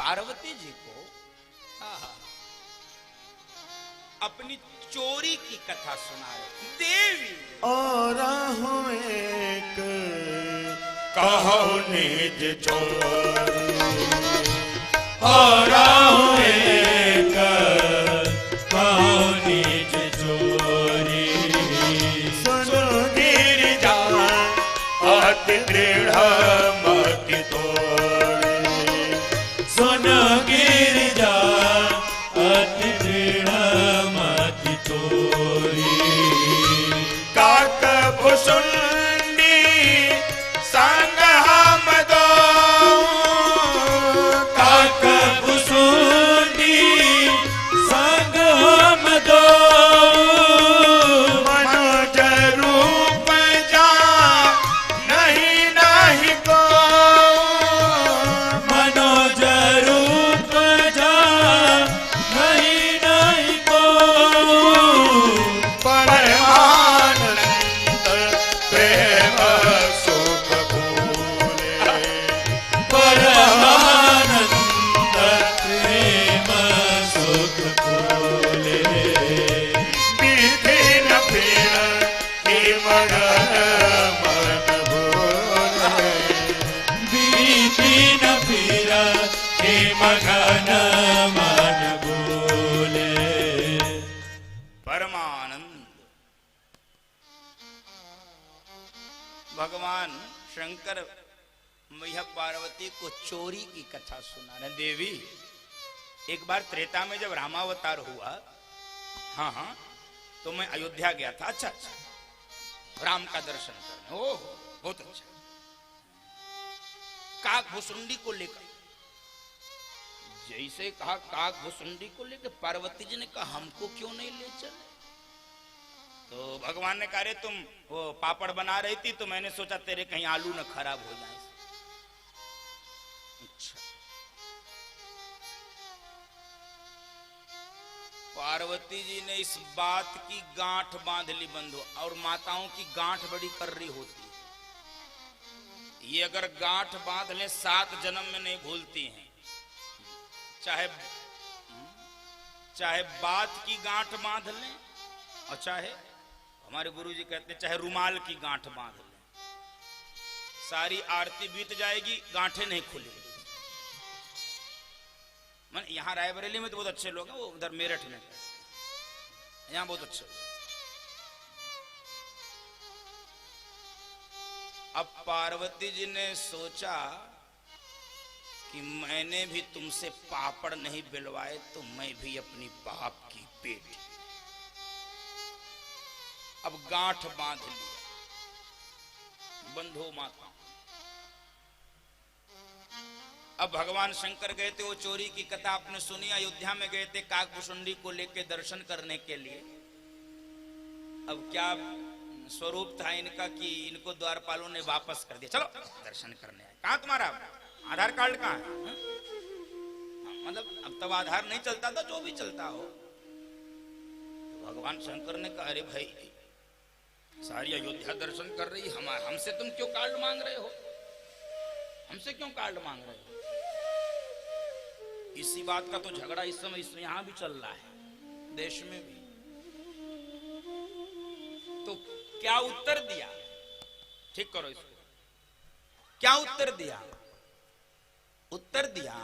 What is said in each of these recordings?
पार्वती जी को अपनी चोरी की कथा सुना रहे। देवी और एक कहो निज चोरी, और एक कहो निज चोरी। सुनो गिरिजा अति दृढ़ मति तोरी, सुनो गिरिजा अति दृढ़ मति तोरी। काक भुसुंडी संग हम दो, काक भुसुंडी संग हम दो। मनोज रूप जा नहीं नहीं को, मनोज रूप जा नहीं नहीं को। परमानंद प्रेम सुख भूले, परमानंद प्रेम सुख भूले। विधि न फिर हे मगन मन भूले, विधि न फिर हे मगन मन भूले। परमानंद। भगवान शंकर मैया पार्वती को चोरी की कथा सुना रहे। देवी एक बार त्रेता में जब रामावतार हुआ, हाँ हाँ, तो मैं अयोध्या गया था। अच्छा अच्छा, राम का दर्शन करने। ओह बहुत अच्छा। काक भुसुंडी को लेकर, जैसे कहा काक भुसुंडी को लेकर, पार्वती जी ने कहा हमको क्यों नहीं ले चले? तो भगवान ने कहा रे तुम वो पापड़ बना रही थी तो मैंने सोचा तेरे कहीं आलू न खराब हो जाए। अच्छा। पार्वती जी ने इस बात की गांठ बांध ली बंधु, और माताओं की गांठ बड़ी कर्री होती है। ये अगर गांठ बांध ले 7 जन्म में नहीं भूलती हैं। चाहे बात की गांठ बांध लें, और चाहे हमारे गुरुजी कहते हैं चाहे रुमाल की गांठ बांध लें, सारी आरती बीत जाएगी, गांठें नहीं खुलेगी। मन यहाँ रायबरेली में तो बहुत अच्छे लोग हैं, वो उधर मेरठ में, यहाँ बहुत अच्छे। अब पार्वती जी ने सोचा कि मैंने भी तुमसे पापड़ नहीं बिलवाए तो मैं भी अपनी बाप की बेटी। अब गांठ बांध लिया। बंधु माता, अब भगवान शंकर गए थे, वो चोरी की कथा आपने सुनी। अयोध्या में गए थे काकभुसुंडी को लेकर दर्शन करने के लिए। अब क्या स्वरूप था इनका कि इनको द्वारपालों ने वापस कर दिया। चलो दर्शन करने आए। कहाँ तुम्हारा आधार कार्ड कहाँ है? मतलब अब तब आधार नहीं चलता था, जो भी चलता हो। तो भगवान शंकर ने कहा अरे भाई सारी अयोध्या दर्शन कर रही, हमसे तुम क्यों कार्ड मांग रहे हो? हमसे क्यों कार्ड मांग रहे हो? इसी बात का तो झगड़ा इस समय यहां भी चल रहा है, देश में भी। तो क्या उत्तर दिया? ठीक करो इसको। क्या उत्तर दिया? उत्तर दिया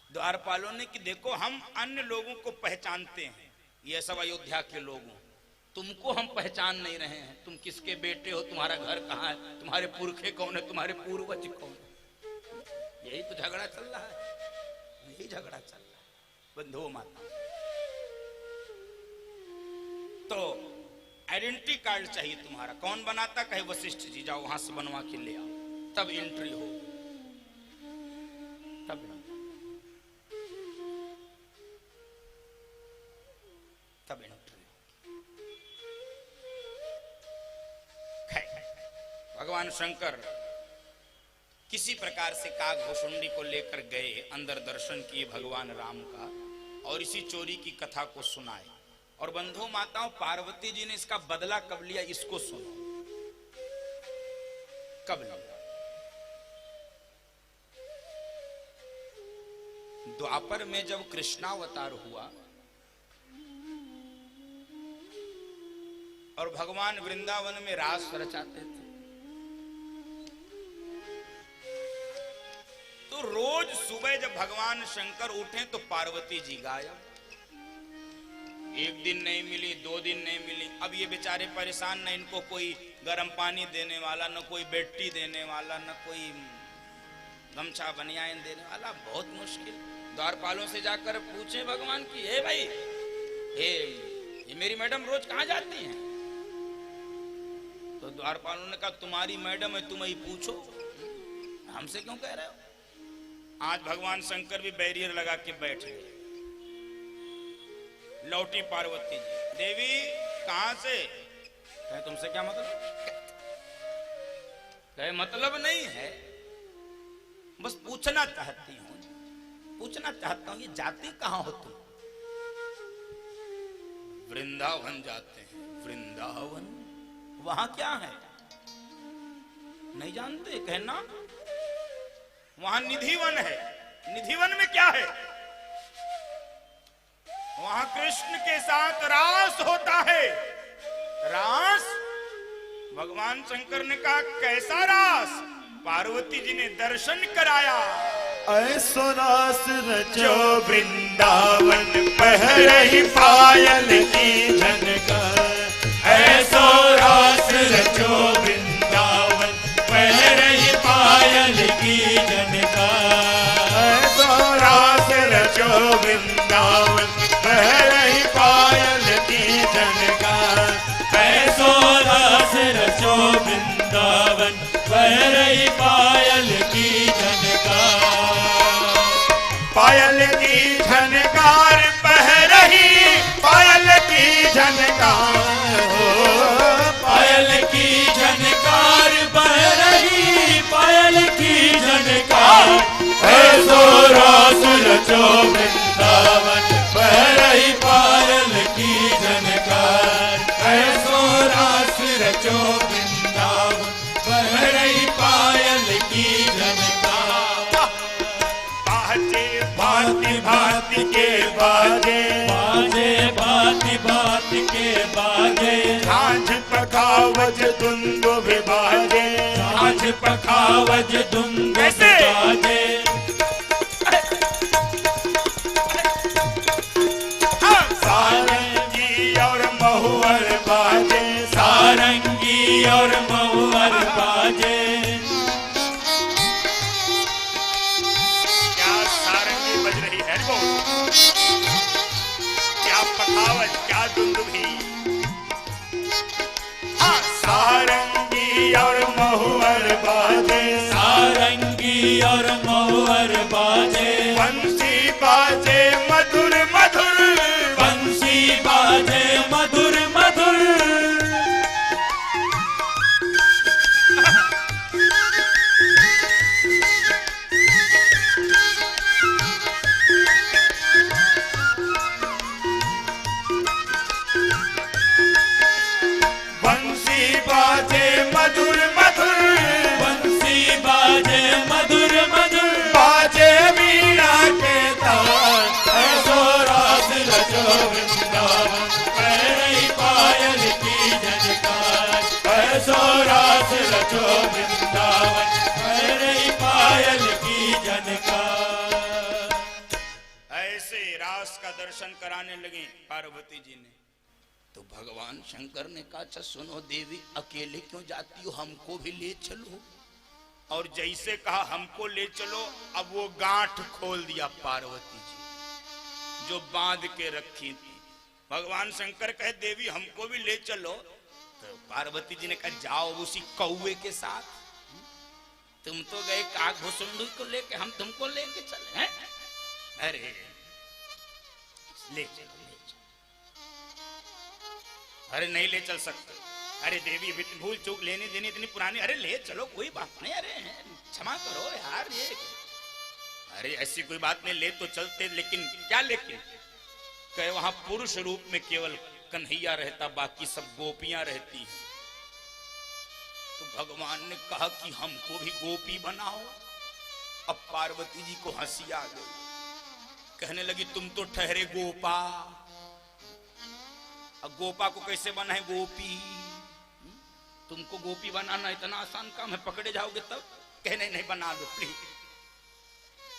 द्वारपालों ने कि देखो हम अन्य लोगों को पहचानते हैं, ये सब अयोध्या के लोगों, तुमको हम पहचान नहीं रहे हैं। तुम किसके बेटे हो, तुम्हारा घर कहाँ है, तुम्हारे पुरखे कौन है, तुम्हारे पूर्वज कौन है? यही तो झगड़ा चल रहा है, यही झगड़ा चल रहा है बंधुओं माता। तो आइडेंटिटी कार्ड चाहिए तुम्हारा। कौन बनाता? कहे वशिष्ठ जी, जाओ वहां से बनवा के ले आओ, तब एंट्री हो। तब एंट्री। भगवान शंकर किसी प्रकार से काकभुसुंडी को लेकर गए, अंदर दर्शन किए भगवान राम का, और इसी चोरी की कथा को सुनाए। और बंधु माताओं, पार्वती जी ने इसका बदला कब लिया, इसको सुनो। कब लिया? द्वापर में जब कृष्णावतार हुआ और भगवान वृंदावन में रास रचाते थे, तो रोज सुबह जब भगवान शंकर उठे तो पार्वती जी गायब। एक दिन नहीं मिली, 2 दिन नहीं मिली। अब ये बेचारे परेशान, न इनको कोई गर्म पानी देने वाला, न कोई बेटी देने वाला, न कोई गमछा बनियान देने वाला, बहुत मुश्किल। द्वारपालों से जाकर पूछे भगवान की, हे भाई, ये मेरी मैडम रोज कहाँ जाती हैं? तो द्वारपालों ने कहा, तुम्हारी मैडम है, तुम ही पूछो, हमसे क्यों कह रहे हो? आज भगवान शंकर भी बैरियर लगा के बैठ गए। लौटी पार्वती जी, देवी कहां से? कहे तुमसे क्या मतलब? कहे मतलब नहीं है, बस पूछना चाहती हूं, पूछना चाहता हूं, ये जाती कहां हो तुम? वृंदावन जाते हैं। वृंदावन? वहां क्या है? नहीं जानते? कहना वहां निधिवन है। निधिवन में क्या है? वहां कृष्ण के साथ रास होता है। रास? भगवान शंकर ने कहा, कैसा रास? पार्वती जी ने दर्शन कराया। ऐसो रास रचो वृंदावन, पहरही पायल की झनकार। ऐसो रास रचो वृंदावन, पहरही पायल की झनकार। ऐसो रास रचो वृंदावन, पहरही पायल की झनकार। ऐसो रास रचो वृंदावन, पहरही पायल की झनकार। पायल की झनकार, पहरही पायल की झनकार। हो पायल की झनकार, पहरही पायल की झनकार। ऐसो रास रचो वृंदावन, पहरही पायल की झनकार। ऐसो रास रचो वृंदावन, पहरही पायल की झनकार। बाजे भांति भांति के बाजे, बाजे भांति भांति के बाजे। झांझ पखावज दुंदुभि बाजे, झांझ पखावज दुंदुभि बाजे। सारंगी और महुअर बाजे, सारंगी और महुअर बाजे। क्या सारंगी बज रही है? क्या पखावज, क्या दुंदुभी। सारंगी और महुअर बाजे, सारंगी और महुअर बाजे। बंसी बाजे मधुर मधुर, बंसी बाजे मधुर मधुर। बंसी बाजे मधुर मधुर, बंसी बाजे मधुर मधुर। बाजे वीणा के तार, ऐसो रास रचो वृंदावन, पहरही पायल की झनकार। ऐसो रास रचो वृंदावन, पहरही पायल की झनकार। ऐसे रास का दर्शन कराने लगे पार्वती जी ने। तो भगवान शंकर ने कहा, अच्छा सुनो देवी, अकेले क्यों जाती हो, हमको भी ले चलो। और जैसे कहा हमको ले चलो, अब वो गांठ खोल दिया पार्वती जी जो बांध के रखी थी। भगवान शंकर कहे, देवी हमको भी ले चलो। तो पार्वती जी ने कहा, जाओ उसी कौवे के साथ, तुम तो गए काग भुसुंडी को लेके, हम तुमको लेके चले हैं? अरे ले चलो, अरे नहीं ले चल सकते। अरे देवी भूल चूक लेनी देनी इतनी पुरानी, अरे ले चलो कोई बात नहीं, अरे क्षमा करो यार ये। अरे ऐसी कोई बात नहीं, ले तो चलते, लेकिन क्या लेकिन? कहे वहां पुरुष रूप में केवल कन्हैया रहता, बाकी सब गोपियां रहती हैं। तो भगवान ने कहा कि हमको भी गोपी बनाओ। अब पार्वती जी को हंसी आ गई। कहने लगी तुम तो ठहरे गोपा, अब गोपा को कैसे बना है गोपी? तुमको गोपी बनाना इतना आसान काम है, पकड़े जाओगे तब? कहने नहीं, बना लो प्लीज।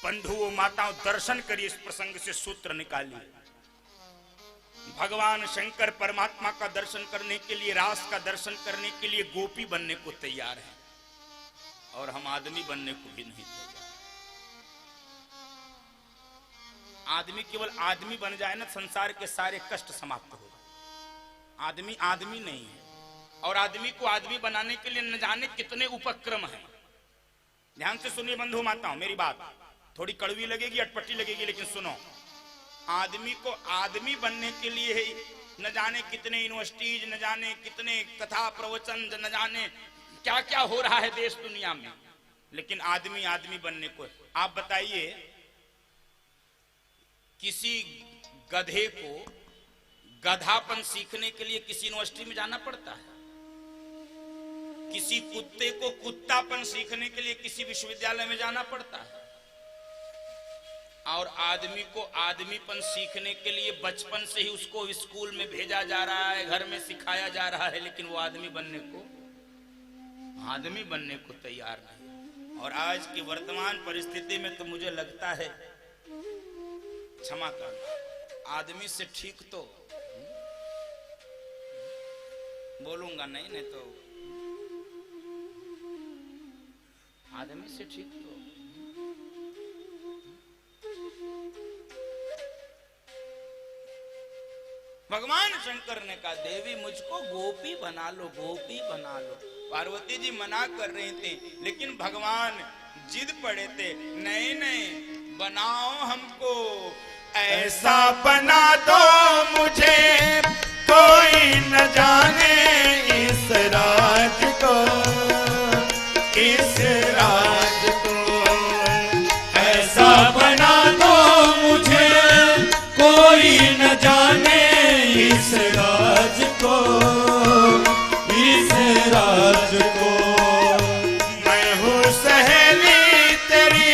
बंधुओं माताओं, दर्शन करिए, इस प्रसंग से सूत्र निकालिए। भगवान शंकर परमात्मा का दर्शन करने के लिए, रास का दर्शन करने के लिए गोपी बनने को तैयार है, और हम आदमी बनने को भी नहीं तैयार। आदमी केवल आदमी बन जाए ना, संसार के सारे कष्ट समाप्त हो जाए। आदमी आदमी नहीं है, और आदमी को आदमी बनाने के लिए न जाने कितने उपक्रम हैं। ध्यान से सुनिए बंधु माताओं, मेरी बात थोड़ी कड़वी लगेगी, अटपटी लगेगी, लेकिन सुनो। आदमी को आदमी बनने के लिए ही न जाने कितने यूनिवर्सिटीज, न जाने कितने कथा प्रवचन, न जाने क्या क्या हो रहा है देश दुनिया में, लेकिन आदमी आदमी बनने को। आप बताइए, किसी गधे को गधापन सीखने के लिए किसी यूनिवर्सिटी में जाना पड़ता है? किसी कुत्ते को कुत्तापन सीखने के लिए किसी विश्वविद्यालय में जाना पड़ता है? और आदमी को आदमीपन सीखने के लिए बचपन से ही उसको स्कूल में भेजा जा रहा है, घर में सिखाया जा रहा है, लेकिन वो आदमी बनने को तैयार नहीं। और आज की वर्तमान परिस्थिति में तो मुझे लगता है, क्षमा करना, आदमी से ठीक तो बोलूंगा नहीं तो आदमी से ठीक तो भगवान शंकर ने कहा, देवी मुझको गोपी बना लो, गोपी बना लो। पार्वती जी मना कर रही थी, लेकिन भगवान जिद पड़े थे, नहीं नहीं बनाओ हमको, ऐसा बना दो मुझे कोई न जाने इस राज को, इस राज को। ऐसा बना दो मुझे कोई न जाने इस राज को, इस राज को। मैं हूँ सहेली तेरी,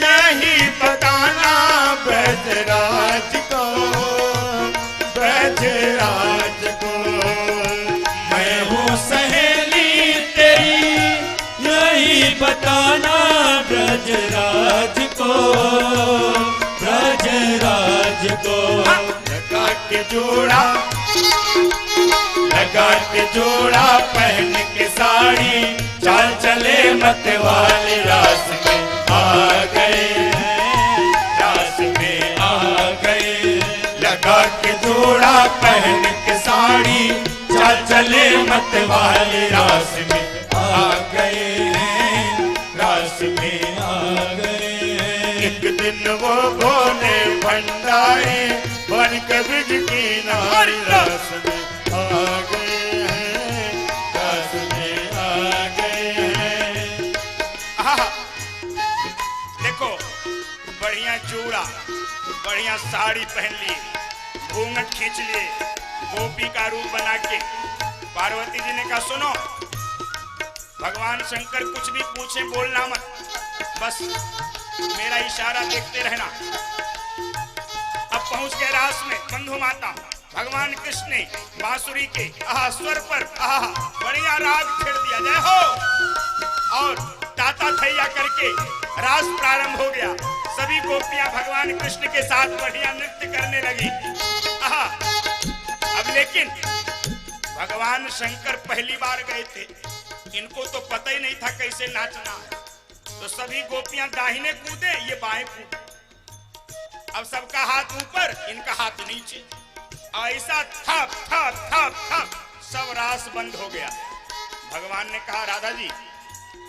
यही बताना ब्रजराज को, ब्रजराज को। मैं हूँ सहेली तेरी, यही बताना ब्रजराज को, ब्रजराज को। लगा के जोड़ा पहन के साड़ी, चाल चले मत वाले रास में आ गए, रास में आ गए। लगा के जोड़ा पहन के साड़ी, चाल चले मत वाले रास में आ गए, रास में आ गए। एक दिन वो भोले भंडारे बन के ब्रिज किनारे रास में आ गए हैं, रास में आ गए हैं। देखो, बढ़िया चूड़ा, बढ़िया साड़ी पहन ली, घूंघट खींच लिए, गोपी का रूप बना के। पार्वती जी ने कहा, सुनो, भगवान शंकर कुछ भी पूछे बोलना मत, बस मेरा इशारा देखते रहना। अब पहुंच गए रास में बंधु माता। भगवान कृष्ण ने बांसुरी के स्वर पर बढ़िया राग छेड़ दिया, जय हो, और ताता थैया करके रास प्रारंभ हो गया। सभी गोपियां भगवान कृष्ण के साथ बढ़िया नृत्य करने लगी। अब लेकिन भगवान शंकर पहली बार गए थे, इनको तो पता ही नहीं था कैसे नाचना है, तो सभी गोपियां दाहिने कूदे, ये बाएं कूदे। अब सबका हाथ ऊपर, इनका हाथ नीचे, ऐसा थप थप थप थप सब रास बंद हो गया। भगवान ने कहा, राधा जी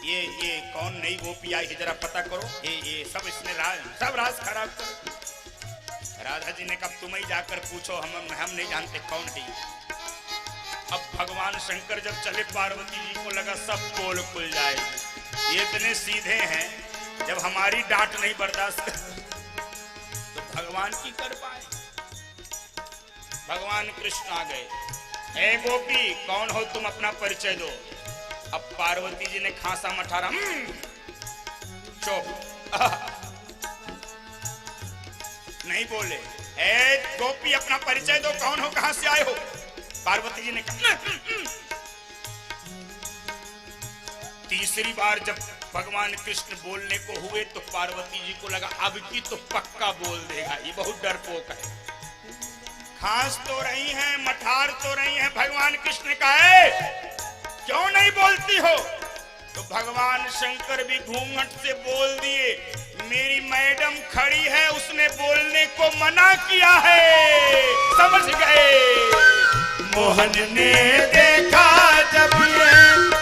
ये कौन नई गोपी आई है, जरा पता करो, ये सब इसने सब रास खराब कर। राधा जी ने कहा, तुम ही जाकर पूछो, हम नहीं जानते कौन है। अब भगवान शंकर जब चले, पार्वती जी को लगा सब पोल खुल जाए, ये इतने सीधे हैं, जब हमारी डांट नहीं बर्दाश्त तो भगवान की कर पाए। भगवान कृष्ण आ गए, हे गोपी कौन हो तुम, अपना परिचय दो। अब पार्वती जी ने खांसा मठारा, चुप। बोले। ए गोपी अपना परिचय दो, कौन हो, कहां से आए हो? पार्वती जी ने कहा। तीसरी बार जब भगवान कृष्ण बोलने को हुए तो पार्वती जी को लगा अब की तो पक्का बोल देगा, ये बहुत डरपोक है। खांस तो रही हैं, मठार तो रही हैं, भगवान कृष्ण का है क्यों नहीं बोलती हो? तो भगवान शंकर भी घूंघट से बोल दिए, मेरी मैडम खड़ी है, उसने बोलने को मना किया है। समझ गए? मोहन ने देखा जब ये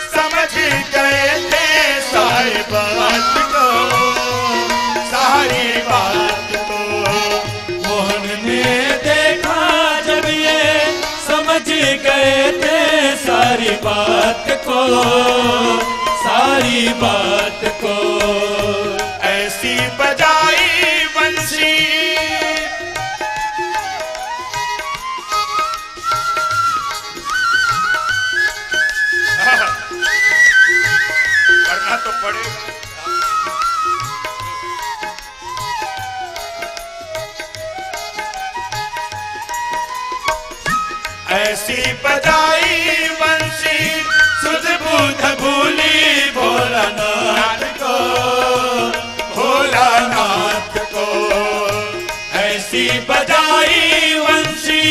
समझ गए थे सारी बात को, सारी बात को। मोहन ने देखा जब ये समझ गए थे सारी बात को, सारी बात को। ऐसी बजाई बंसी करना तो पड़ेगा। ऐसी बजाई बंसी सुध बुध भूली भोलानाथ को, भोलानाथ को। ऐसी बजाई वंशी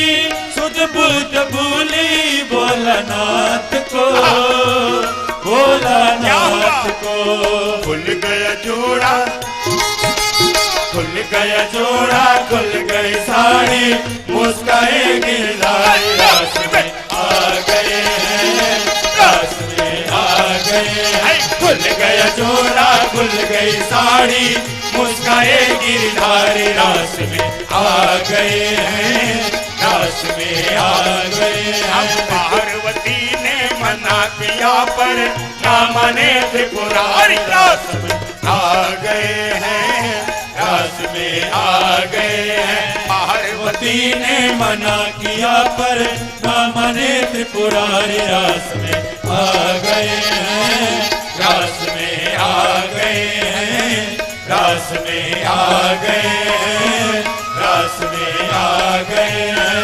सुध बुध भूली भोलानाथ को, भोलानाथ को। खुल गया जोड़ा, खुल गया जोड़ा, खुल गई साड़ी, मुस्काए गिरधारी रास में आ गए हैं, रास में आ गए हैं। खुल गया जोड़ा, खुल गई साड़ी, मुस्काए गिरधारी रास में आ गए हैं, रास में आ गए हैं। पार्वती ने मना किया पर ना माने त्रिपुरारी, रास में आ गए हैं, रास में आ गए हैं। पार्वती ने मना किया पर ना माने त्रिपुरारी, रास में आ गए हैं, रास में आ गए हैं, रास में आ गए हैं, रास में आ गए हैं,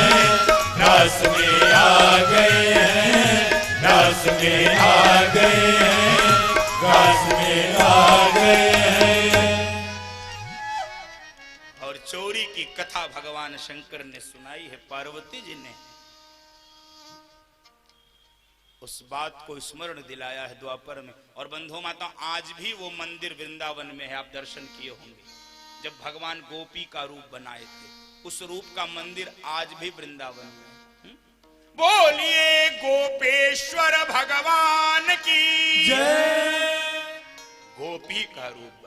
रास में आ गए हैं, रास में आ गए हैं, रास में आ गए हैं। और चोरी की कथा भगवान शंकर ने सुनाई है पार्वती जी ने, उस बात को स्मरण दिलाया है द्वापर में। और बंधु माता आज भी वो मंदिर वृंदावन में है, आप दर्शन किए होंगे। जब भगवान गोपी का रूप बनाए थे, उस रूप का मंदिर आज भी वृंदावन में है। बोलिए गोपेश्वर भगवान की जय। गोपी का रूप